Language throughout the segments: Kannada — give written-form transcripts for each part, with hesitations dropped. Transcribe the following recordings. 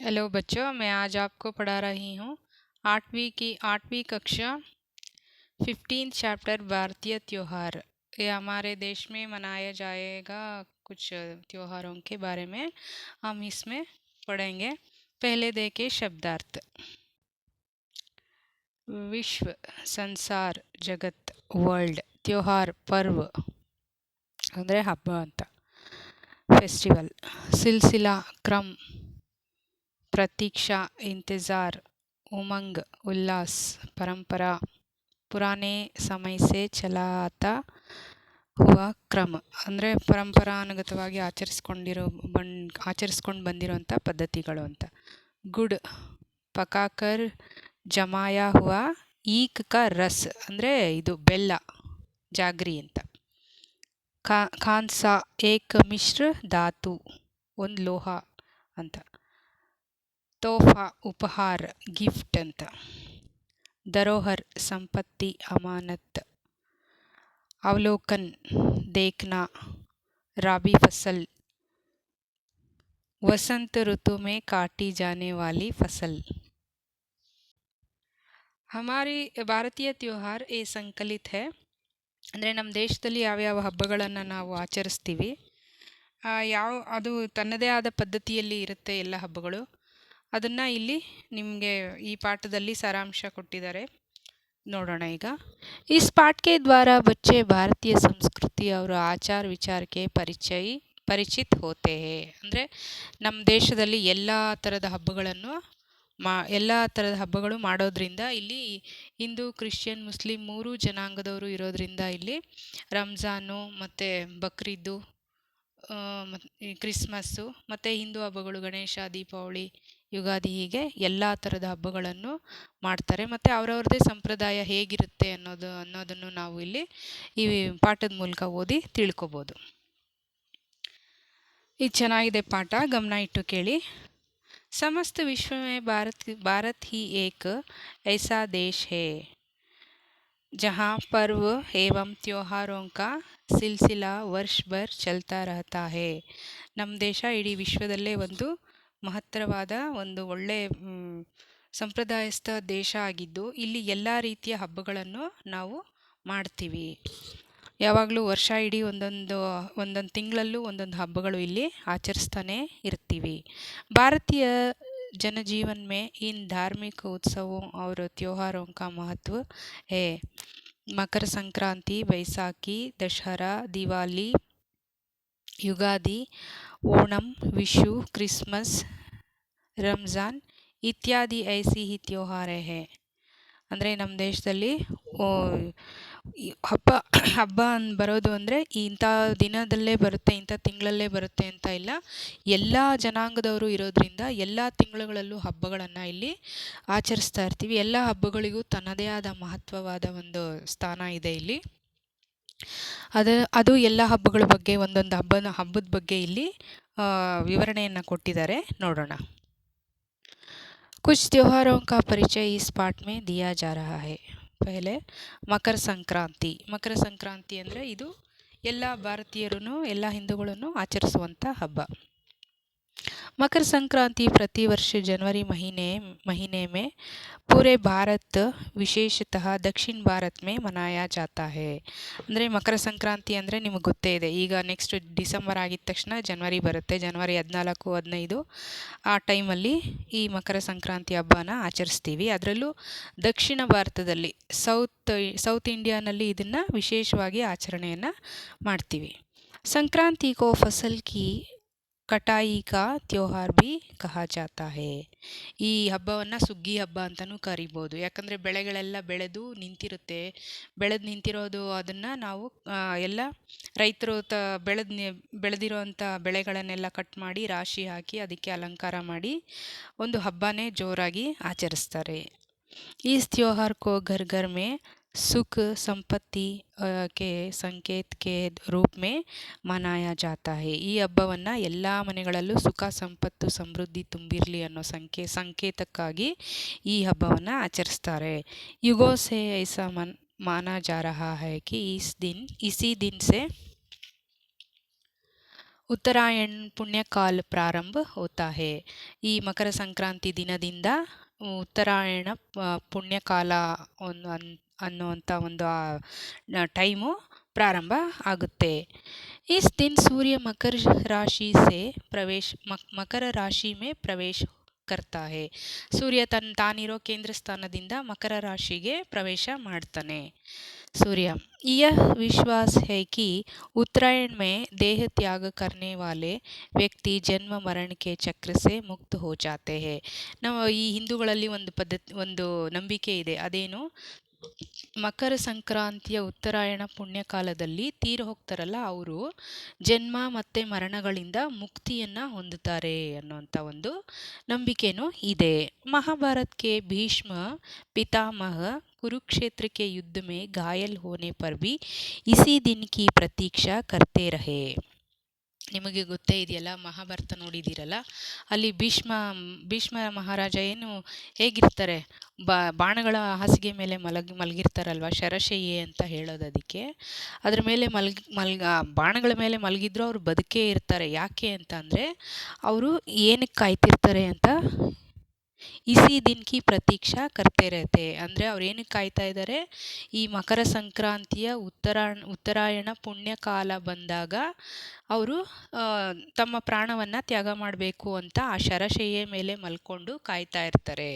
हेलो बच्चों, मैं आज आपको पढ़ा रही हूँ 8वीं कक्षा 15 चैप्टर भारतीय त्योहार। ये हमारे देश में मनाया जाएगा कुछ त्योहारों के बारे में हम इसमें पढ़ेंगे। पहले देखें शब्दार्थ। विश्व, संसार, जगत, वर्ल्ड, त्योहार, पर्व ಅಂದರೆ ಹಬ್ಬ ಅಂತ, ಫೆಸ್ಟಿವಲ್, ಸಿಲ್ಸಿಲಾ, क्रम, प्रतीक्षा, इंतज़ार, उमंग, उल्लास, परंपरा, पुराने समय से चला आता हुआ क्रम ಅಂದರೆ ಪರಂಪರಾನುಗತವಾಗಿ ಆಚರಿಸ್ಕೊಂಡು ಬಂದಿರೋಂಥ ಪದ್ಧತಿಗಳು ಅಂತ. ಗುಡ್, ಪಕಾಕರ್ ಜಮಾಯಾ ಹುವಾ ಈಕ್ ಕಾ ರಸ್ ಅಂದರೆ ಇದು ಬೆಲ್ಲ, ಜಾಗ್ರಿ ಅಂತ. ಖಾನ್ಸಾ ಏಕ್ ಮಿಶ್ರ ಧಾತು, ಒಂದು ಲೋಹ ಅಂತ. ತೋಹಫಾ ಉಪಹಾರ, ಗಿಫ್ಟ್ ಅಂತ. ಧರೋಹರ್ ಸಂಪತ್ತಿ, ಅಮಾನತ್. ಅವಲೋಕನ್ देखना, राबी फसल, वसंत ऋतु में काटी जाने वाली फसल. हमारी ಭಾರತೀಯ त्योहार ये संकलित है ಅಂದರೆ ನಮ್ಮ ದೇಶದಲ್ಲಿ ಯಾವ್ಯಾವ ಹಬ್ಬಗಳನ್ನು ನಾವು ಆಚರಿಸ್ತೀವಿ, ಅದು ತನ್ನದೇ ಆದ ಪದ್ಧತಿಯಲ್ಲಿ ಇರುತ್ತೆ ಎಲ್ಲ ಹಬ್ಬಗಳು. ಅದನ್ನು ಇಲ್ಲಿ ನಿಮಗೆ ಈ ಪಾಠದಲ್ಲಿ ಸಾರಾಂಶ ಕೊಟ್ಟಿದ್ದಾರೆ, ನೋಡೋಣ ಈಗ. इस पाठ के द्वारा बच्चे भारतीय संस्कृति और आचार विचार के ಪರಿಚಿತ ಹೋತೆ ಹೇ. ಅಂದರೆ ನಮ್ಮ ದೇಶದಲ್ಲಿ ಎಲ್ಲ ಥರದ ಹಬ್ಬಗಳು ಮಾಡೋದ್ರಿಂದ ಇಲ್ಲಿ ಹಿಂದೂ, ಕ್ರಿಶ್ಚಿಯನ್, ಮುಸ್ಲಿಂ 3 ಜನಾಂಗದವರು ಇರೋದ್ರಿಂದ ಇಲ್ಲಿ ರಂಜಾನು ಮತ್ತು ಬಕ್ರೀದ್ದು, ಕ್ರಿಸ್ಮಸ್ಸು ಮತ್ತು ಹಿಂದೂ ಹಬ್ಬಗಳು ಗಣೇಶ, ದೀಪಾವಳಿ, ಯುಗಾದಿ, ಹೀಗೆ ಎಲ್ಲ ಥರದ ಹಬ್ಬಗಳನ್ನು ಮಾಡ್ತಾರೆ. ಮತ್ತು ಅವರವ್ರದ್ದೇ ಸಂಪ್ರದಾಯ ಹೇಗಿರುತ್ತೆ ಅನ್ನೋದನ್ನು ನಾವು ಇಲ್ಲಿ ಈ ಪಾಠದ ಮೂಲಕ ಓದಿ ತಿಳ್ಕೊಬೋದು. ಇದು ಚೆನ್ನಾಗಿದೆ ಪಾಠ, ಗಮನ ಇಟ್ಟು ಕೇಳಿ. समस्त विश्व में भारत ही एक ऐसा देश है जहाँ पर्व एवं त्योहारों का सिलसिला वर्ष भर चलता रहता है. ನಮ್ಮ ದೇಶ ಇಡೀ ವಿಶ್ವದಲ್ಲೇ ಒಂದು ಮಹತ್ತರವಾದ ಒಂದು ಒಳ್ಳೆ ಸಂಪ್ರದಾಯಸ್ಥ ದೇಶ ಆಗಿದ್ದು ಇಲ್ಲಿ ಎಲ್ಲ ರೀತಿಯ ಹಬ್ಬಗಳನ್ನು ನಾವು ಮಾಡ್ತೀವಿ. ಯಾವಾಗಲೂ ವರ್ಷ ಇಡೀ ಒಂದೊಂದು ತಿಂಗಳಲ್ಲೂ ಒಂದೊಂದು ಹಬ್ಬಗಳು ಇಲ್ಲಿ ಆಚರಿಸ್ತಾನೆ ಇರ್ತೀವಿ. ಭಾರತೀಯ जनजीवन में इन धार्मिक उत्सवों और त्योहारों का महत्व है. मकर संक्रांति, बैसाखी, दशहरा, दिवाली, युगादि, ओणम, विशु, क्रिसमस, रमज़ान इत्यादि ऐसी ही त्योहार है. ಅಂದರೆ ನಮ್ಮ ದೇಶದಲ್ಲಿ ಹಬ್ಬ ಬರೋದು ಅಂದರೆ ಇಂಥ ದಿನದಲ್ಲೇ ಬರುತ್ತೆ, ಇಂಥ ತಿಂಗಳಲ್ಲೇ ಬರುತ್ತೆ ಅಂತ ಇಲ್ಲ. ಎಲ್ಲ ಜನಾಂಗದವರು ಇರೋದ್ರಿಂದ ಎಲ್ಲ ತಿಂಗಳುಗಳಲ್ಲೂ ಹಬ್ಬಗಳನ್ನು ಇಲ್ಲಿ ಆಚರಿಸ್ತಾ ಇರ್ತೀವಿ. ಎಲ್ಲ ಹಬ್ಬಗಳಿಗೂ ತನ್ನದೇ ಆದ ಮಹತ್ವವಾದ ಒಂದು ಸ್ಥಾನ ಇದೆ ಇಲ್ಲಿ. ಅದು ಎಲ್ಲ ಹಬ್ಬಗಳ ಬಗ್ಗೆ ಒಂದೊಂದು ಹಬ್ಬದ ಬಗ್ಗೆ ಇಲ್ಲಿ ವಿವರಣೆಯನ್ನು ಕೊಟ್ಟಿದ್ದಾರೆ, ನೋಡೋಣ. कुछ त्योहारों का परिचय इस पाठ में दिया जा रहा है. पहले मकर संक्रांति. मकर संक्रांति ಅಂದರೆ ಇದು ಎಲ್ಲ ಭಾರತೀಯರು, ಎಲ್ಲ ಹಿಂದೂಗಳನ್ನು ಆಚರಿಸುವಂಥ ಹಬ್ಬ. मकर संक्रांति प्रतिवर्ष जनवरी महीने में पूरे भारत, विशेषतः दक्षिण भारत में मनाया जाता है. ಅಂದರೆ ಮಕರ ಸಂಕ್ರಾಂತಿ ಅಂದರೆ ನಿಮಗೆ ಗೊತ್ತೇ ಇದೆ, ಈಗ ನೆಕ್ಸ್ಟ್ ಡಿಸೆಂಬರ್ ಆಗಿದ ತಕ್ಷಣ ಜನವರಿ ಬರುತ್ತೆ. ಜನವರಿ 14, 15 ಆ ಟೈಮಲ್ಲಿ ಈ ಮಕರ ಸಂಕ್ರಾಂತಿ ಹಬ್ಬನ ಆಚರಿಸ್ತೀವಿ. ಅದರಲ್ಲೂ ದಕ್ಷಿಣ ಭಾರತದಲ್ಲಿ ಸೌತ್ ಇಂಡಿಯಾನಲ್ಲಿ ಇದನ್ನು ವಿಶೇಷವಾಗಿ ಆಚರಣೆಯನ್ನು ಮಾಡ್ತೀವಿ. ಸಂಕ್ರಾಂತಿ ಕೋ ಫಸಲ್ ಕಿ ಕಟಾಯಿ ಕಾ ತ್ಯೋಹಾರ್ ಭಿ ಕಹಾ ಜಾತಾ ಹೇ. ಈ ಹಬ್ಬವನ್ನು ಸುಗ್ಗಿ ಹಬ್ಬ ಅಂತಲೂ ಕರಿಬೋದು. ಯಾಕಂದರೆ ಬೆಳೆಗಳೆಲ್ಲ ಬೆಳೆದು ನಿಂತಿರೋದು ಅದನ್ನು ನಾವು ಎಲ್ಲ ರೈತರು ಬೆಳೆದಿರೋಂಥ ಬೆಳೆಗಳನ್ನೆಲ್ಲ ಕಟ್ ಮಾಡಿ ರಾಶಿ ಹಾಕಿ ಅದಕ್ಕೆ ಅಲಂಕಾರ ಮಾಡಿ ಒಂದು ಹಬ್ಬನೇ ಜೋರಾಗಿ ಆಚರಿಸ್ತಾರೆ. ಈ त्योहार को घर घर में सुख संपत्ति के संकेत के रूप में मनाया जाता है. ಈ ಹಬ್ಬವನ್ನು ಎಲ್ಲ ಮನೆಗಳಲ್ಲೂ ಸುಖ, ಸಂಪತ್ತು, ಸಮೃದ್ಧಿ ತುಂಬಿರಲಿ ಅನ್ನೋ ಸಂಕೇತಕ್ಕಾಗಿ ಈ ಹಬ್ಬವನ್ನು ಆಚರಿಸ್ತಾರೆ. युगों से ऐसा माना जा रहा है कि इसी दिन से उत्तरायण पुण्यकाल प्रारंभ होता है ಈ ಮಕರ ಸಂಕ್ರಾಂತಿ ದಿನದಿಂದ ಉತ್ತರಾಯಣ ಪುಣ್ಯಕಾಲ ಅನ್ನುವಂಥ ಒಂದು ಟೈಮು ಪ್ರಾರಂಭ ಆಗುತ್ತೆ इस दिन सूर्य मकर राशि से प्रवेश मकर राशि में प्रवेश करता है सूर्य ತಾನಿರೋ ಕೇಂದ್ರ ಸ್ಥಾನದಿಂದ ಮಕರ ರಾಶಿಗೆ ಪ್ರವೇಶ ಮಾಡ್ತಾನೆ सूर्य यह विश्वास है कि उत्तरायण में देह त्याग करने वाले व्यक्ति जन्म मरण के चक्र से मुक्त हो जाते हैं ನಾವು ಈ ಹಿಂದೂಗಳಲ್ಲಿ ಒಂದು ನಂಬಿಕೆ ಇದೆ ಅದೇನು ಮಕರ ಸಂಕ್ರಾಂತಿಯ ಉತ್ತರಾಯಣ ಪುಣ್ಯಕಾಲದಲ್ಲಿ ತೀರು ಹೋಗ್ತಾರಲ್ಲ ಅವರು ಜನ್ಮ ಮತ್ತು ಮರಣಗಳಿಂದ ಮುಕ್ತಿಯನ್ನು ಹೊಂದುತ್ತಾರೆ ಅನ್ನುವಂಥ ಒಂದು ನಂಬಿಕೆನೂ ಇದೆ ಮಹಾಭಾರತ್ ಕೆ ಭೀಷ್ಮ ಪಿತಾಮಹ कुरुक्षेत्र के युद्ध में घायल होने पर भी इसी दिन की प्रतीक्षा करते रहे ನಿಮಗೆ ಗೊತ್ತೇ ಇದೆಯಲ್ಲ ಮಹಾಭಾರತ ನೋಡಿದ್ದೀರಲ್ಲ ಅಲ್ಲಿ ಭೀಷ್ಮ ಮಹಾರಾಜ ಏನು ಹೇಗಿರ್ತಾರೆ ಬಾಣಗಳ ಹಾಸಿಗೆ ಮೇಲೆ ಮಲಗಿರ್ತಾರಲ್ವ ಶರಶಯ್ಯೆ ಅಂತ ಹೇಳೋದು ಅದಕ್ಕೆ ಅದ್ರ ಮೇಲೆ ಬಾಣಗಳ ಮೇಲೆ ಮಲಗಿದ್ರು ಅವ್ರು ಬದುಕೇ ಇರ್ತಾರೆ ಯಾಕೆ ಅಂತ ಅಂದರೆ ಅವರು ಏನಕ್ಕೆ ಕಾಯ್ತಿರ್ತಾರೆ ಅಂತ ಇಸಿ ದಿನ ಕಿ ಪ್ರತೀಕ್ಷಾ ಕರ್ತೆ ಇರತ್ತೆ ಅಂದರೆ ಅವ್ರು ಏನಕ್ಕೆ ಕಾಯ್ತಾ ಇದ್ದಾರೆ ಈ ಮಕರ ಸಂಕ್ರಾಂತಿಯ ಉತ್ತರಾಯಣ ಪುಣ್ಯಕಾಲ ಬಂದಾಗ ಅವರು ತಮ್ಮ ಪ್ರಾಣವನ್ನು ತ್ಯಾಗ ಮಾಡಬೇಕು ಅಂತ ಆ ಶರಶಯ್ಯ ಮೇಲೆ ಮಲ್ಕೊಂಡು ಕಾಯ್ತಾ ಇರ್ತಾರೆ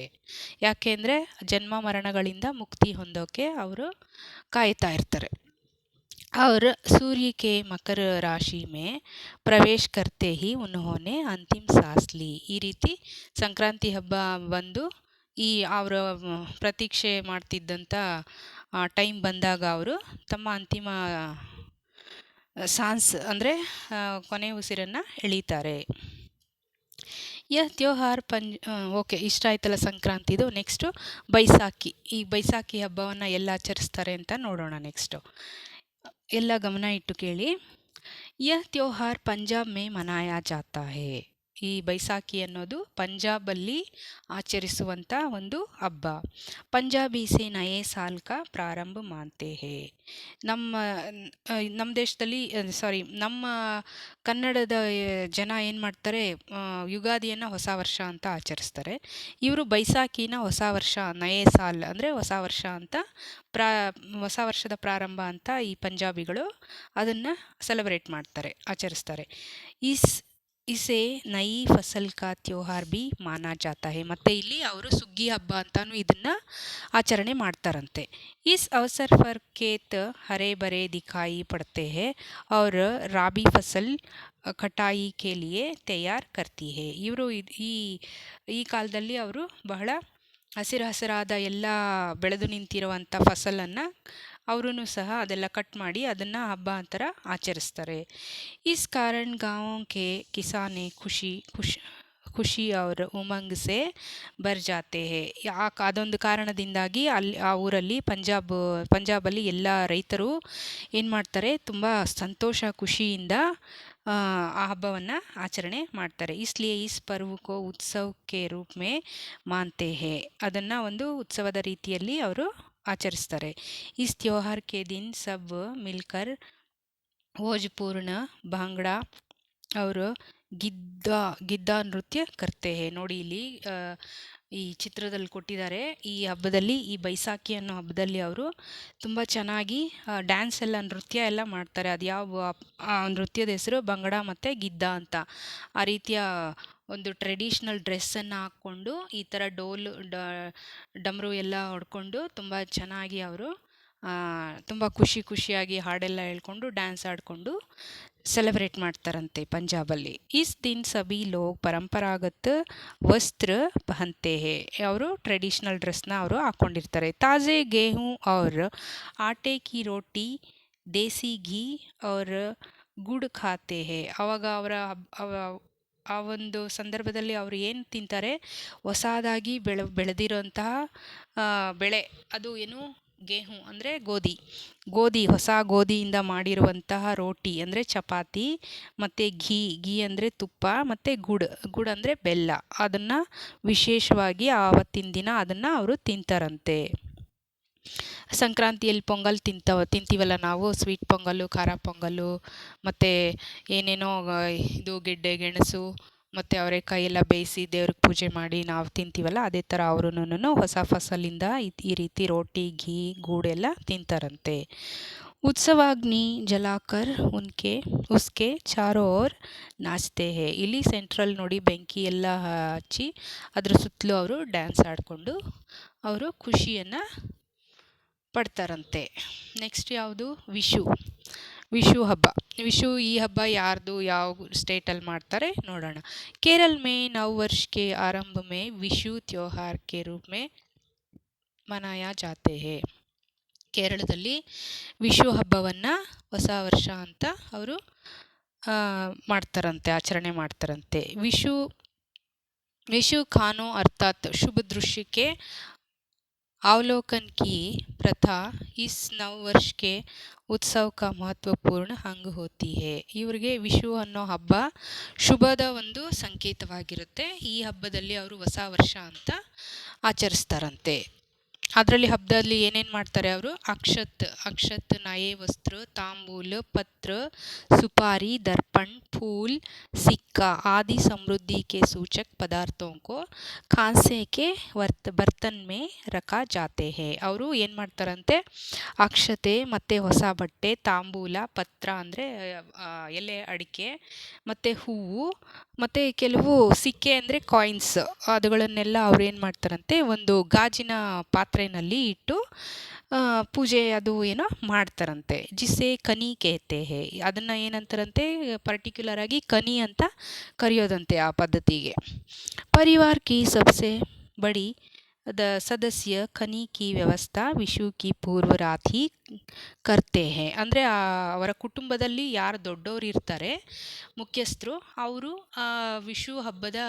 ಯಾಕೆಂದರೆ ಜನ್ಮ ಮರಣಗಳಿಂದ ಮುಕ್ತಿ ಹೊಂದೋಕೆ ಅವರು ಕಾಯ್ತಾ ಇರ್ತಾರೆ और सूर्य के मकर राशि में प्रवेश करते ही उन्होंने अंतिम सांस ली ಈ ರೀತಿ ಸಂಕ್ರಾಂತಿ ಹಬ್ಬ ಬಂದು ಈ ಅವರ ಪ್ರತೀಕ್ಷೆ ಮಾಡ್ತಿದ್ದಂಥ ಟೈಮ್ ಬಂದಾಗ ಅವರು ತಮ್ಮ ಅಂತಿಮ ಸಾನ್ಸ್ ಅಂದರೆ ಕೊನೆ ಉಸಿರನ್ನು ಎಳೀತಾರೆ ತ್ಯೋಹಾರ್ ಓಕೆ ಇಷ್ಟ ಆಯ್ತಲ್ಲ ಸಂಕ್ರಾಂತಿದು ನೆಕ್ಸ್ಟು ಬೈಸಾಖಿ ಈ ಬೈಸಾಖಿ ಹಬ್ಬವನ್ನು ಎಲ್ಲ ಆಚರಿಸ್ತಾರೆ ಅಂತ ನೋಡೋಣ ನೆಕ್ಸ್ಟು ಎಲ್ಲ ಗಮನ ಇಟ್ಟು ಕೇಳಿ यह त्योहार पंजाब में मनाया जाता है ಈ ಬೈಸಾಖಿ ಅನ್ನೋದು ಪಂಜಾಬಲ್ಲಿ ಆಚರಿಸುವಂಥ ಒಂದು ಹಬ್ಬ ಪಂಜಾಬಿ ಸೇ ನಯೇ ಸಾಲ್ ಕಾ ಪ್ರಾರಂಭ ಮಾನ್ತೆ ಹೇ ನಮ್ಮ ದೇಶದಲ್ಲಿ ನಮ್ಮ ಕನ್ನಡದ ಜನ ಏನು ಮಾಡ್ತಾರೆ ಯುಗಾದಿಯನ್ನು ಹೊಸ ವರ್ಷ ಅಂತ ಆಚರಿಸ್ತಾರೆ ಇವರು ಬೈಸಾಖಿನ ಹೊಸ ವರ್ಷ ನಯೇ ಸಾಲ್ ಅಂದರೆ ಹೊಸ ವರ್ಷ ಅಂತ ಹೊಸ ವರ್ಷದ ಪ್ರಾರಂಭ ಅಂತ ಈ ಪಂಜಾಬಿಗಳು ಅದನ್ನು ಸೆಲೆಬ್ರೇಟ್ ಮಾಡ್ತಾರೆ ಆಚರಿಸ್ತಾರೆ ಇಸೆ ನೈ ಫಸಲ್ ಕಾ ತ್ಯೋಹಾರ್ ಬಿ ಮಾನಾ ಜಾತಾ ಹೇ ಮತ್ತು ಇಲ್ಲಿ ಅವರು ಸುಗ್ಗಿ ಹಬ್ಬ ಅಂತಾನು ಇದನ್ನು ಆಚರಣೆ ಮಾಡ್ತಾರಂತೆ इस अवसर पर खेत हरे भरे दिखाई पड़ते हैं और राबी फसल कटाई के लिए तैयार करती है ಇವರು ಈ ಕಾಲದಲ್ಲಿ ಅವರು ಬಹಳ ಹಸಿರಾದ ಎಲ್ಲ ಬೆಳೆದು ನಿಂತಿರುವಂಥ ಫಸಲನ್ನು ಅವರೂ ಸಹ ಅದೆಲ್ಲ ಕಟ್ ಮಾಡಿ ಅದನ್ನು ಹಬ್ಬ ಅಂತರ ಆಚರಿಸ್ತಾರೆ इस कारण गाँवों के किसान ಖುಷಿ और ಉಮಂಗ್ ಸೆ ಬರ್ ಜಾತೆ ಹೇ ಅದೊಂದು ಕಾರಣದಿಂದಾಗಿ ಆ ಊರಲ್ಲಿ ಪಂಜಾಬಲ್ಲಿ ಎಲ್ಲ ರೈತರು ಏನು ಮಾಡ್ತಾರೆ ತುಂಬ ಸಂತೋಷ ಖುಷಿಯಿಂದ ಆ ಹಬ್ಬವನ್ನು ಆಚರಣೆ ಮಾಡ್ತಾರೆ ಇಸ್ಲಿಯೇ ಇಸ್ ಪರ್ವಕೋ ಉತ್ಸವಕ್ಕೆ ರೂಪ ಮೇ ಮಾನ್ತೆ ಹೇ ಅದನ್ನು ಒಂದು ಉತ್ಸವದ ರೀತಿಯಲ್ಲಿ ಅವರು ಆಚರಿಸ್ತಾರೆ इस त्योहार के दिन सब मिलकर भोजपूर्ण भांगड़ा और ಗಿದ್ದ ನೃತ್ಯ ಕರ್ತೆ ಹೇ ನೋಡಿ ಇಲ್ಲಿ ಈ ಚಿತ್ರದಲ್ಲಿ ಕೊಟ್ಟಿದ್ದಾರೆ ಈ ಹಬ್ಬದಲ್ಲಿ ಈ ಬೈಸಾಖಿ ಅನ್ನೋ ಹಬ್ಬದಲ್ಲಿ ಅವರು ತುಂಬ ಚೆನ್ನಾಗಿ ಡ್ಯಾನ್ಸ್ ಎಲ್ಲ ನೃತ್ಯ ಎಲ್ಲ ಮಾಡ್ತಾರೆ ಅದು ಯಾವ ನೃತ್ಯದ ಹೆಸರು ಬಂಗಡ ಮತ್ತು ಗಿದ್ದ ಅಂತ ಆ ರೀತಿಯ ಒಂದು ಟ್ರೆಡಿಷ್ನಲ್ ಡ್ರೆಸ್ಸನ್ನು ಹಾಕ್ಕೊಂಡು ಈ ಥರ ಡಮರು ಎಲ್ಲ ಹೊಡ್ಕೊಂಡು ತುಂಬ ಚೆನ್ನಾಗಿ ಅವರು ತುಂಬ ಖುಷಿಯಾಗಿ ಹಾಡೆಲ್ಲ ಹೇಳ್ಕೊಂಡು ಡ್ಯಾನ್ಸ್ ಆಡಿಕೊಂಡು ಸೆಲೆಬ್ರೇಟ್ ಮಾಡ್ತಾರಂತೆ ಪಂಜಾಬಲ್ಲಿ ಇಸ್ ದಿನ ಸಭಿ ಲೋಗ್ ಪರಂಪರಾಗತ ವಸ್ತ್ರ ಪಹನ್ತೆ ಹೇ ಅವರು ಟ್ರೆಡಿಷ್ನಲ್ ಡ್ರೆಸ್ನ ಅವರು ಹಾಕ್ಕೊಂಡಿರ್ತಾರೆ ತಾಜೆ गेहूं और आटे की रोटी देसी घी और गुड़ खाते हैं ಅವಾಗ ಆ ಒಂದು ಸಂದರ್ಭದಲ್ಲಿ ಅವರು ಏನು ತಿಂತಾರೆ ಹೊಸದಾಗಿ ಬೆಳೆದಿರೋಂತಹ ಬೆಳೆ ಅದು ಏನು ಗೇಹು ಅಂದರೆ ಗೋಧಿ ಹೊಸ ಗೋಧಿಯಿಂದ ಮಾಡಿರುವಂತಹ ರೋಟಿ ಅಂದರೆ ಚಪಾತಿ ಮತ್ತು ಘೀ ಅಂದರೆ ತುಪ್ಪ ಮತ್ತು ಗುಡ್ ಅಂದರೆ ಬೆಲ್ಲ ಅದನ್ನು ವಿಶೇಷವಾಗಿ ಆವತ್ತಿನ ದಿನ ಅದನ್ನು ಅವರು ತಿಂತಾರಂತೆ ಸಂಕ್ರಾಂತಿಯಲ್ಲಿ ಪೊಂಗಲ್ ತಿಂತೀವಲ್ಲ ನಾವು, ಸ್ವೀಟ್ ಪೊಂಗಲ್ಲು, ಖಾರ ಪೊಂಗಲ್ಲು, ಮತ್ತು ಏನೇನೋ ಇದು ಗೆಡ್ಡೆ ಗೆಣಸು ಮತ್ತು ಅವರೆಕಾಯಿ ಎಲ್ಲ ಬೇಯಿಸಿ ದೇವ್ರಿಗೆ ಪೂಜೆ ಮಾಡಿ ನಾವು ತಿಂತೀವಲ್ಲ, ಅದೇ ಥರ ಅವ್ರೂ ಹೊಸ ಫಸಲಿಂದ ಈ ರೀತಿ ರೋಟಿ ಘೀ ಗೂಡೆಲ್ಲ ತಿಂತಾರಂತೆ. ಉತ್ಸವಾಗ್ನಿ ಜಲಾಕರ್ ಉಸ್ಕೆ ಚಾರೋ ಓರ್ ನಾಚ್ತೆ ಹೇ. ಇಲ್ಲಿ ಸೆಂಟ್ರಲ್ ನೋಡಿ ಬೆಂಕಿ ಎಲ್ಲ ಹಚ್ಚಿ ಅದ್ರ ಸುತ್ತಲೂ ಅವರು ಡ್ಯಾನ್ಸ್ ಆಡಿಕೊಂಡು ಅವರು ಖುಷಿಯನ್ನು ಪಡ್ತಾರಂತೆ. ನೆಕ್ಸ್ಟ್ ಯಾವುದು? ವಿಶು ಹಬ್ಬ. ಈ ಹಬ್ಬ ಯಾರ್ದು, ಯಾವ ಸ್ಟೇಟಲ್ಲಿ ಮಾಡ್ತಾರೆ ನೋಡೋಣ. ಕೇರಳ ಮೇ ನವ ವರ್ಷ ಕೆ ಆರಂಭ ಮೇ ವಿಶು ತ್ಯೋಹಾರ್ ಕೆ ರೂಪ್ ಮೇ ಮನಾಯಾ ಜಾತೆ ಹೇ. ಕೇರಳದಲ್ಲಿ ವಿಶು ಹಬ್ಬವನ್ನು ಹೊಸ ವರ್ಷ ಅಂತ ಅವರು ಮಾಡ್ತಾರಂತೆ, ಆಚರಣೆ ಮಾಡ್ತಾರಂತೆ. विशु खानों अर्थात शुभ दृश्य के अवलोकन की प्रथा इस नव वर्ष के उत्सव का महत्वपूर्ण अंग होती है. ಇವರಿಗೆ ವಿಶು ಅನ್ನೋ ಹಬ್ಬ ಶುಭದ ಒಂದು ಸಂಕೇತವಾಗಿರುತ್ತೆ. ಈ ಹಬ್ಬದಲ್ಲಿ ಅವರು ಹೊಸ ವರ್ಷ ಅಂತ ಆಚರಿಸ್ತಾರಂತೆ. ಅದರಲ್ಲಿ ಹಬ್ಬದಲ್ಲಿ ಏನೇನು ಮಾಡ್ತಾರೆ ಅವರು? ಅಕ್ಷತ್ ನಯೇ ವಸ್ತ್ರ, ತಾಂಬೂಲ, ಪತ್ರ, सुपारी, दर्पण, फूल, सिक्का आदि समृद्धि के सूचक पदार्थों को खांसे के बर्तन में रखा जाते हैं. ಅವರು ಏನು ಮಾಡ್ತಾರಂತೆ? ಅಕ್ಷತೆ ಮತ್ತು ಹೊಸ ಬಟ್ಟೆ, ತಾಂಬೂಲ, ಪತ್ರ ಅಂದರೆ ಎಲೆ ಅಡಿಕೆ, ಮತ್ತು ಹೂವು, ಮತ್ತು ಕೆಲವು ಸಿಕ್ಕೆ ಅಂದರೆ ಕಾಯಿನ್ಸ್, ಅದುಗಳನ್ನೆಲ್ಲ ಅವ್ರು ಏನು ಮಾಡ್ತಾರಂತೆ ಒಂದು ಗಾಜಿನ ಪಾತ್ರೆಯಲ್ಲಿ ಇಟ್ಟು ಪೂಜೆ ಅದು ಏನೋ ಮಾಡ್ತಾರಂತೆ. ಜಿಸೆ ಕನಿ ಕೇತೆ ಹೇ. ಅದನ್ನು ಏನಂತಾರಂತೆ ಪರ್ಟಿಕ್ಯುಲರ್ ಆಗಿ ಕನಿ ಅಂತ ಕರೆಯೋದಂತೆ ಆ ಪದ್ಧತಿಗೆ. ಪರಿವಾರ ಕಿ ಸಬ್ಸೆ ಬಡಿ ಸದಸ್ಯ ಕನಿ ಕಿ ವ್ಯವಸ್ಥಾ ವಿಶು ಕಿ ಪೂರ್ವ ರಾತ್ ಹಿ ಕರ್ತೆ ಹೇ. ಅಂದರೆ ಅವರ ಕುಟುಂಬದಲ್ಲಿ ಯಾರು ದೊಡ್ಡವರು ಇರ್ತಾರೆ, ಮುಖ್ಯಸ್ಥರು, ಅವರು ವಿಶು ಹಬ್ಬದ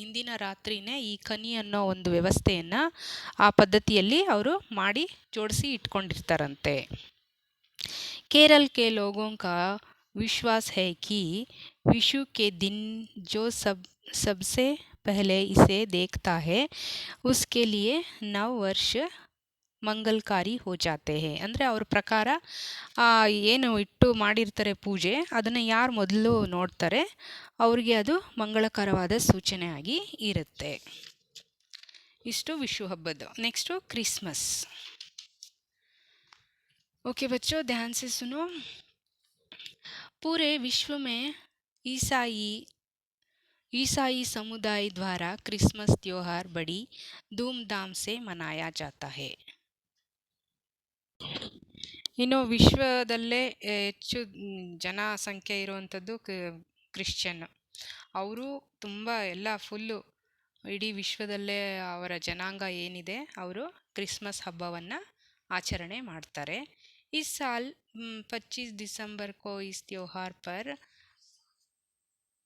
ಹಿಂದಿನ ರಾತ್ರಿನೇ ಈ ಕನಿ ಅನ್ನೋ ಒಂದು ವ್ಯವಸ್ಥೆಯನ್ನು ಆ ಪದ್ಧತಿಯಲ್ಲಿ ಅವರು ಮಾಡಿ ಜೋಡಿಸಿ ಇಟ್ಕೊಂಡಿರ್ತಾರಂತೆ. केरल के लोगों का विश्वास है कि विशु के दिन जो सबसे पहले इसे देखता है उसके लिए नव वर्ष ಮಂಗಲ್ಕಾರಿ ಹೋ ಜಾತೆ ಹೇ. ಅಂದರೆ ಅವ್ರ ಪ್ರಕಾರ ಏನು ಇಟ್ಟು ಮಾಡಿರ್ತಾರೆ ಪೂಜೆ, ಅದನ್ನು ಯಾರು ಮೊದಲು ನೋಡ್ತಾರೆ ಅವ್ರಿಗೆ ಅದು ಮಂಗಳಕರವಾದ ಸೂಚನೆಯಾಗಿ ಇರುತ್ತೆ. ಇಷ್ಟು ವಿಶು ಹಬ್ಬದ್ದು. Next Christmas. ओके बच्चों, ध्यान से सुनो. पूरे विश्व में ईसाई समुदाय द्वारा क्रिसमस त्योहार बड़ी धूमधाम से मनाया जाता है. ಇನ್ನು ವಿಶ್ವದಲ್ಲೇ ಹೆಚ್ಚು ಜನಸಂಖ್ಯೆ ಇರುವಂಥದ್ದು ಕ್ರಿಶ್ಚಿಯನ್. ಅವರು ತುಂಬ ಎಲ್ಲ ಫುಲ್ಲು ಇಡೀ ವಿಶ್ವದಲ್ಲೇ ಅವರ ಜನಾಂಗ ಏನಿದೆ ಅವರು ಕ್ರಿಸ್ಮಸ್ ಹಬ್ಬವನ್ನು ಆಚರಣೆ ಮಾಡ್ತಾರೆ. इस साल 25 दिसंबर को इस त्योहार पर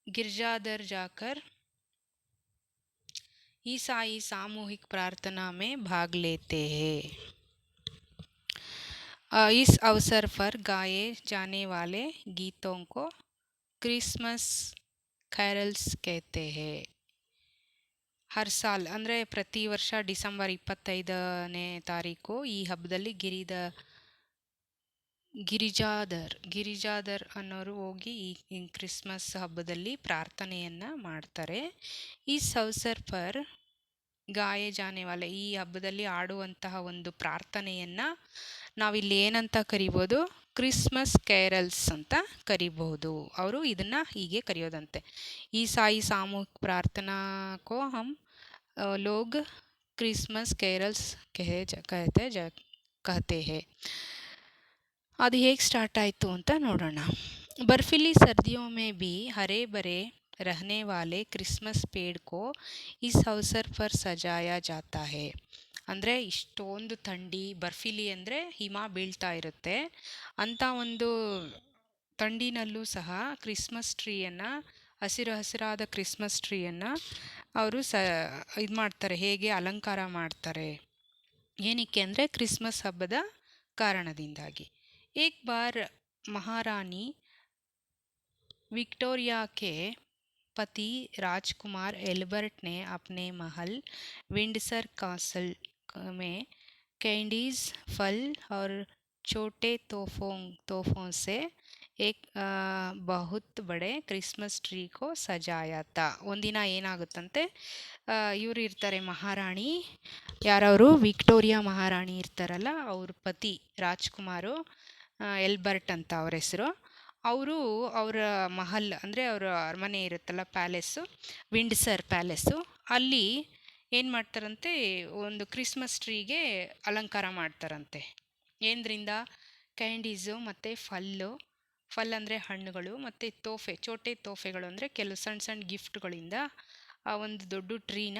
गिरजाघर जाकर ईसाई सामूहिक प्रार्थना में भाग लेते हैं. इस अवसर पर गाए जाने वाले गीतों को क्रिसमस कैरल्स कहते हैं. ಹರ್ ಸಾಲ್ ಅಂದರೆ ಪ್ರತಿ ವರ್ಷ ಡಿಸೆಂಬರ್ 25ನೇ ತಾರೀಕು ಈ ಹಬ್ಬದಲ್ಲಿ ಗಿರಿಜಾದರ್ ಅನ್ನೋರು ಹೋಗಿ ಈ ಕ್ರಿಸ್ಮಸ್ ಹಬ್ಬದಲ್ಲಿ ಪ್ರಾರ್ಥನೆಯನ್ನು ಮಾಡ್ತಾರೆ. ಈ ಅವಸರ್ ಪರ್ ಗಾಯೆ ಜಾನೆ ವಾಲೆ, ಈ ಹಬ್ಬದಲ್ಲಿ ಆಡುವಂತಹ ಒಂದು ಪ್ರಾರ್ಥನೆಯನ್ನು ನಾವಿಲ್ಲಿ ಏನಂತ ಕರಿಬೋದು? ಕ್ರಿಸ್ಮಸ್ ಕ್ಯಾರಲ್ಸ್ ಅಂತ ಕರಿಬಹುದು. ಅವರು ಇದನ್ನು ಹೀಗೆ ಕರೆಯೋದಂತೆ. ಈಸಾಯಿ ಸಾಮೂಹಿಕ ಪ್ರಾರ್ಥನಾ ಕೋ ಹಮ್ ಲೋಗ್ ಕ್ರಿಸ್ಮಸ್ ಕ್ಯಾರಲ್ಸ್ ಕಹತೆ ಹೇ. ಅದು ಹೇಗೆ ಸ್ಟಾರ್ಟ್ ಆಯಿತು ಅಂತ ನೋಡೋಣ. ಬರ್ಫಿಲಿ ಸರ್ದಿಯೋं में भी हरे भरे रहने वाले क्रिसमस पेड़ को इस अवसर पर सजाया जाता है. ಅಂದರೆ ಇಷ್ಟೊಂದು ಥಂಡಿ, ಬರ್ಫಿಲಿ ಅಂದರೆ ಹಿಮ ಬೀಳ್ತಾ ಇರುತ್ತೆ, ಅಂಥ ಒಂದು ಥಂಡಿನಲ್ಲೂ ಸಹ ಕ್ರಿಸ್ಮಸ್ ಟ್ರೀಯನ್ನು, ಹಸಿರಾದ ಕ್ರಿಸ್ಮಸ್ ಟ್ರೀಯನ್ನು ಅವರು ಇದು ಮಾಡ್ತಾರೆ. ಹೇಗೆ ಅಲಂಕಾರ ಮಾಡ್ತಾರೆ, ಏನಕ್ಕೆ ಅಂದರೆ ಕ್ರಿಸ್ಮಸ್ ಹಬ್ಬದ ಕಾರಣದಿಂದಾಗಿ. एक बार महारानी विक्टोरिया के पति राजकुमार एल्बर्ट ने अपने महल विंडसर कासल में कैंडीज फल और छोटे तोहफों से एक बहुत बड़े ಕ್ರಿಸ್ಮಸ್ ಟ್ರೀ ಕೋ ಸಜಾಯಾ ತಾ. ಒಂದಿನ ಏನಾಗುತ್ತಂತೆ, ಇವರು ಇರ್ತಾರೆ ಮಹಾರಾಣಿ, ಯಾರವರು ವಿಕ್ಟೋರಿಯಾ ಮಹಾರಾಣಿ ಇರ್ತಾರಲ್ಲ, ಅವ್ರ ಪತಿ ರಾಜ್ಕುಮಾರು, ಎಲ್ಬರ್ಟ್ ಅಂತ ಅವ್ರ ಹೆಸರು. ಅವರು ಅವರ ಮಹಲ್ ಅಂದರೆ ಅವರ ಅರಮನೆ ಇರುತ್ತಲ್ಲ, ಪ್ಯಾಲೇಸು, ವಿಂಡ್ಸರ್ ಪ್ಯಾಲೇಸು, ಅಲ್ಲಿ ಏನು ಮಾಡ್ತಾರಂತೆ, ಒಂದು ಕ್ರಿಸ್ಮಸ್ ಟ್ರೀಗೆ ಅಲಂಕಾರ ಮಾಡ್ತಾರಂತೆ. ಏನರಿಂದ? ಕ್ಯಾಂಡೀಸು ಮತ್ತು ಫಲ್ ಅಂದರೆ ಹಣ್ಣುಗಳು, ಮತ್ತು ಚೋಟೆ ತೋಫೆಗಳು ಅಂದರೆ ಕೆಲವು ಸಣ್ಣ ಸಣ್ಣ ಗಿಫ್ಟ್ಗಳಿಂದ ಆ ಒಂದು ದೊಡ್ಡ ಟ್ರೀನ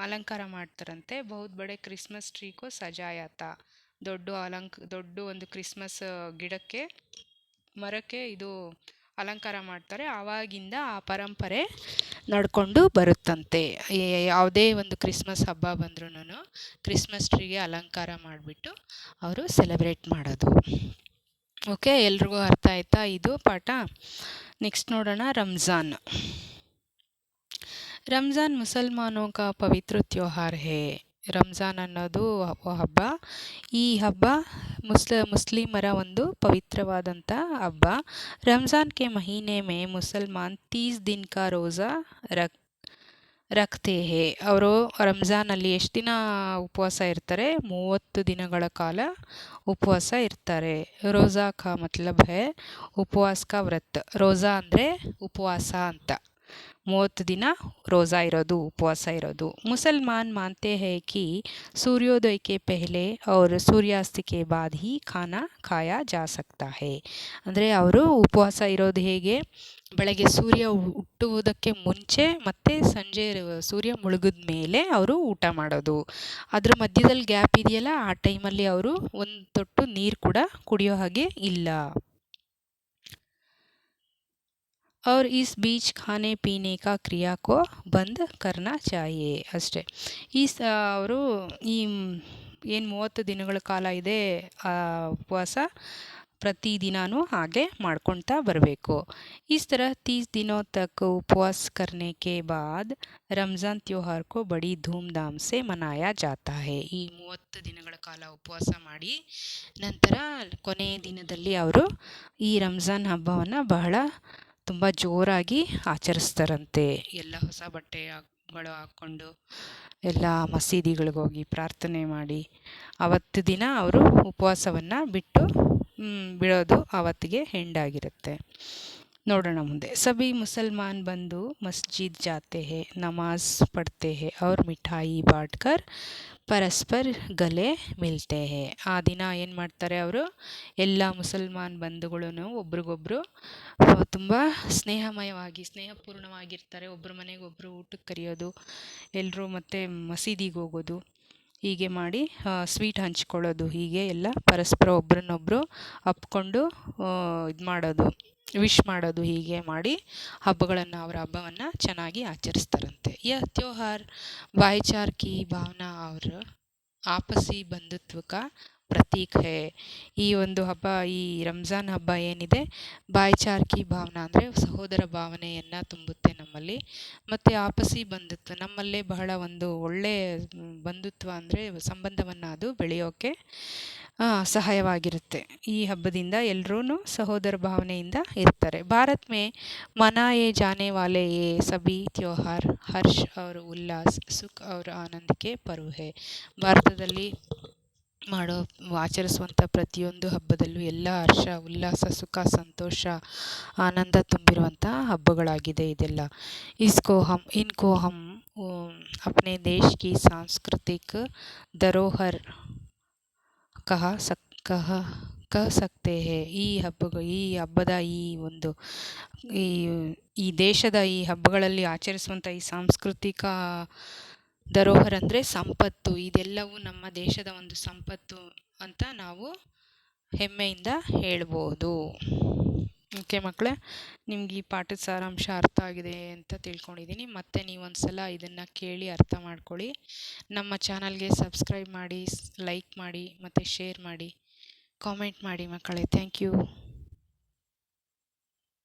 ಅಲಂಕಾರ ಮಾಡ್ತಾರಂತೆ. ಬಹುತ್ ಬಡೆ ಕ್ರಿಸ್ಮಸ್ ಟ್ರೀಕೋ ಸಜಾಯಾತ. ದೊಡ್ಡ ಒಂದು ಕ್ರಿಸ್ಮಸ್ ಮರಕ್ಕೆ ಇದು ಅಲಂಕಾರ ಮಾಡ್ತಾರೆ. ಆವಾಗಿಂದ ಆ ಪರಂಪರೆ ನಡ್ಕೊಂಡು ಬರುತ್ತಂತೆ. ಯಾವುದೇ ಒಂದು ಕ್ರಿಸ್ಮಸ್ ಹಬ್ಬ ಬಂದ್ರೂ ಕ್ರಿಸ್ಮಸ್ ಟ್ರೀಗೆ ಅಲಂಕಾರ ಮಾಡಿಬಿಟ್ಟು ಅವರು ಸೆಲೆಬ್ರೇಟ್ ಮಾಡೋದು. ಓಕೆ, ಎಲ್ರಿಗೂ ಅರ್ಥ ಆಯ್ತಾ ಇದು ಪಾಠ? ನೆಕ್ಸ್ಟ್ ನೋಡೋಣ, ರಂಜಾನ್ ಮುಸಲ್ಮಾನೋ ಕಾ ಪವಿತ್ರ ತ್ಯೋಹಾರ್ ಹೇ. ರಂಜಾನ್ ಅನ್ನೋದು ಹಬ್ಬ. ಈ ಹಬ್ಬ ಮುಸ್ಲಿಮರ ಒಂದು ಪವಿತ್ರವಾದಂಥ ಹಬ್ಬ. ರಂಜಾನ್ ಕೆ ಮಹೀನೆ ಮೇ ಮುಸಲ್ಮಾನ್ 30 ದಿನ ಕಾ ರೋಜಾ ರಖ್ತೆ ಹೇ. ಅವರು ರಂಜಾನಲ್ಲಿ ಎಷ್ಟು ದಿನ ಉಪವಾಸ ಇರ್ತಾರೆ? 30 ದಿನಗಳ ಕಾಲ ಉಪವಾಸ ಇರ್ತಾರೆ. ರೋಜಾ ಕಾ ಮತ್ಲಬ್ ಹೇ ಉಪವಾಸ ಕಾ ವ್ರತ್. ರೋಜಾ ಅಂದರೆ ಉಪವಾಸ ಅಂತ. 30 ದಿನ ರೋಜಾ ಇರೋದು, ಉಪವಾಸ ಇರೋದು. ಮುಸಲ್ಮಾನ್ ಮಾನ್ತೆ ಹೈ ಕಿ ಸೂರ್ಯೋದಯ ಕೆ ಪೆಹ್ಲೆ ಔರ್ ಸೂರ್ಯಾಸ್ತ ಕೆ ಬಾದ್ ಹಿ ಖಾನಾ ಖಾಯಾ ಜಾ ಸಕ್ತಾ ಹೈ. ಅಂದರೆ ಅವರು ಉಪವಾಸ ಇರೋದು ಹೇಗೆ? ಬೆಳಗ್ಗೆ ಸೂರ್ಯ ಹುಟ್ಟುವುದಕ್ಕೆ ಮುಂಚೆ ಮತ್ತು ಸಂಜೆ ಸೂರ್ಯ ಮುಳುಗಿದ ಮೇಲೆ ಅವರು ಊಟ ಮಾಡೋದು. ಅದ್ರ ಮಧ್ಯದಲ್ಲಿ ಗ್ಯಾಪ್ ಇದೆಯಲ್ಲ, ಆ ಟೈಮಲ್ಲಿ ಅವರು ಒಂದು ತೊಟ್ಟು ನೀರು ಕೂಡ ಕುಡಿಯೋ ಹಾಗೆ ಇಲ್ಲ. और इस बीच खाने पीने का क्रिया को बंद करना चाहिए ಅಷ್ಟೇ. ಅವರು ಏನು 30 ದಿನಗಳ ಕಾಲ ಇದೆ ಉಪವಾಸ, ಪ್ರತಿದಿನವೂ ಹಾಗೆ ಮಾಡ್ಕೊಳ್ತಾ ಬರಬೇಕು. इस तरह 30 दिनों तक उपवास करने के बाद ರಂಜಾನ್ ತ್ಯೋಹಾರ್ ಕೋ ಬಡಿ ಧೂಮ್ಧಾಮ್ ಸೆ ಮನಾಯಾ ಜಾತಾ ಹೈ. ಈ 30 ದಿನಗಳ ಕಾಲ ಉಪವಾಸ ಮಾಡಿ ನಂತರ ಕೊನೆಯ ದಿನದಲ್ಲಿ ಅವರು ಈ ರಂಜಾನ್ ಹಬ್ಬವನ್ನು ಬಹಳ ತುಂಬ ಜೋರಾಗಿ ಆಚರಿಸ್ತಾರಂತೆ. ಎಲ್ಲ ಹೊಸ ಬಟ್ಟೆಗಳು ಹಾಕ್ಕೊಂಡು ಎಲ್ಲ ಮಸೀದಿಗಳಿಗೆ ಹೋಗಿ ಪ್ರಾರ್ಥನೆ ಮಾಡಿ ಅವತ್ತು ದಿನ ಅವರು ಉಪವಾಸವನ್ನು ಬಿಡೋದು ಅವತ್ತಿಗೆ ಹೆಂಡಾಗಿರುತ್ತೆ. ನೋಡೋಣ ಮುಂದೆ. ಸಭಿ ಮುಸಲ್ಮಾನ್ ಬಂದು ಮಸ್ಜಿದ್ ಜಾತೆ ಹೇ, ನಮಾಜ್ ಪಡ್ತೆ ಹೇ ಅವ್ರ ಮಿಠಾಯಿ ಬಾಟ್ಕರ್ ಪರಸ್ಪರ್ ಗಲೆ ಮಿಲ್ತೆ ಹೇ. ಆ ದಿನ ಏನು ಮಾಡ್ತಾರೆ ಅವರು, ಎಲ್ಲ ಮುಸಲ್ಮಾನ್ ಬಂಧುಗಳು ಒಬ್ರಿಗೊಬ್ರು ತುಂಬ ಸ್ನೇಹಪೂರ್ಣವಾಗಿರ್ತಾರೆ. ಒಬ್ಬರ ಮನೆಗೆ ಒಬ್ಬರು ಊಟಕ್ಕೆ ಕರೆಯೋದು, ಎಲ್ಲರೂ ಮತ್ತು ಮಸೀದಿಗೆ ಹೋಗೋದು, ಹೀಗೆ ಮಾಡಿ ಸ್ವೀಟ್ ಹಂಚ್ಕೊಳ್ಳೋದು, ಹೀಗೆ ಎಲ್ಲ ಪರಸ್ಪರ ಒಬ್ರನ್ನೊಬ್ಬರು ಅಪ್ಕೊಂಡು ಇದು ಮಾಡೋದು, ವಿಶ್ ಮಾಡೋದು, ಹೀಗೆ ಮಾಡಿ ಅವರ ಹಬ್ಬವನ್ನು ಚೆನ್ನಾಗಿ ಆಚರಿಸ್ತಾರಂತೆ. ಯಹ ತ್ಯೋಹಾರ್ ಭಾಯಿಚಾರ ಕಿ ಭಾವನಾ ಅವ್ರ ಆಪಸಿ ಬಂಧುತ್ವ ಕಾ ಪ್ರತೀಕ್ ಹೇ. ಈ ಒಂದು ಹಬ್ಬ, ಈ ರಂಜಾನ್ ಹಬ್ಬ ಏನಿದೆ, ಭಾಯಿಚಾರ ಕಿ ಭಾವನಾ ಅಂದರೆ ಸಹೋದರ ಭಾವನೆಯನ್ನು ತುಂಬುತ್ತೆ ನಮ್ಮಲ್ಲಿ. ಮತ್ತು ಆಪಸಿ ಬಂಧುತ್ವ, ನಮ್ಮಲ್ಲೇ ಬಹಳ ಒಂದು ಒಳ್ಳೆಯ ಬಂಧುತ್ವ ಅಂದರೆ ಸಂಬಂಧವನ್ನು ಅದು ಬೆಳೆಯೋಕ್ಕೆ ಸಹಾಯವಾಗಿರುತ್ತೆ. ಈ ಹಬ್ಬದಿಂದ ಎಲ್ಲರೂ ಸಹೋದರ ಭಾವನೆಯಿಂದ ಇರ್ತಾರೆ. ಭಾರತ್ ಮೇ ಮನಾಯೆ ಜಾನೆ ವಾಲೆ ಯೇ ಸಭಿ ತ್ಯೋಹಾರ್ ಹರ್ಷ ಔರ್ ಉಲ್ಲಾಸ್ ಸುಖ ಔರ್ ಆನಂದ ಕೆ ಪರ್ವ್ ಹೇ. ಭಾರತದಲ್ಲಿ ಆಚರಿಸುವಂಥ ಪ್ರತಿಯೊಂದು ಹಬ್ಬದಲ್ಲೂ ಎಲ್ಲ ಹರ್ಷ, ಉಲ್ಲಾಸ, ಸುಖ, ಸಂತೋಷ, ಆನಂದ ತುಂಬಿರುವಂಥ ಹಬ್ಬಗಳಾಗಿದೆ ಇದೆಲ್ಲ. ಇನ್ಕೋ ಹಮ್ ಅಪ್ನೆ ದೇಶ್ ಕಿ ಸಾಂಸ್ಕೃತಿಕ ಧರೋಹರ್ ಕಹ ಸಕ್ತೆ ಹೇ. ಈ ಹಬ್ಬದ ಈ ದೇಶದ ಈ ಹಬ್ಬಗಳಲ್ಲಿ ಆಚರಿಸುವಂಥ ಈ ಸಾಂಸ್ಕೃತಿಕ ಧರೋಹರ್ ಅಂದರೆ ಸಂಪತ್ತು, ಇದೆಲ್ಲವೂ ನಮ್ಮ ದೇಶದ ಒಂದು ಸಂಪತ್ತು ಅಂತ ನಾವು ಹೆಮ್ಮೆಯಿಂದ ಹೇಳ್ಬೋದು. ಓಕೆ ಮಕ್ಕಳೇ, ನಿಮ್ಗೆ ಈ ಪಾಠದ ಸಾರಾಂಶ ಅರ್ಥ ಆಗಿದೆ ಅಂತ ತಿಳ್ಕೊಂಡಿದ್ದೀನಿ. ಮತ್ತೆ ನೀವೊಂದು ಸಲ ಇದನ್ನು ಕೇಳಿ ಅರ್ಥ ಮಾಡ್ಕೊಳ್ಳಿ. ನಮ್ಮ ಚಾನಲ್ಗೆ ಸಬ್ಸ್ಕ್ರೈಬ್ ಮಾಡಿ, ಲೈಕ್ ಮಾಡಿ, ಮತ್ತು ಶೇರ್ ಮಾಡಿ, ಕಾಮೆಂಟ್ ಮಾಡಿ ಮಕ್ಕಳೇ. Thank you.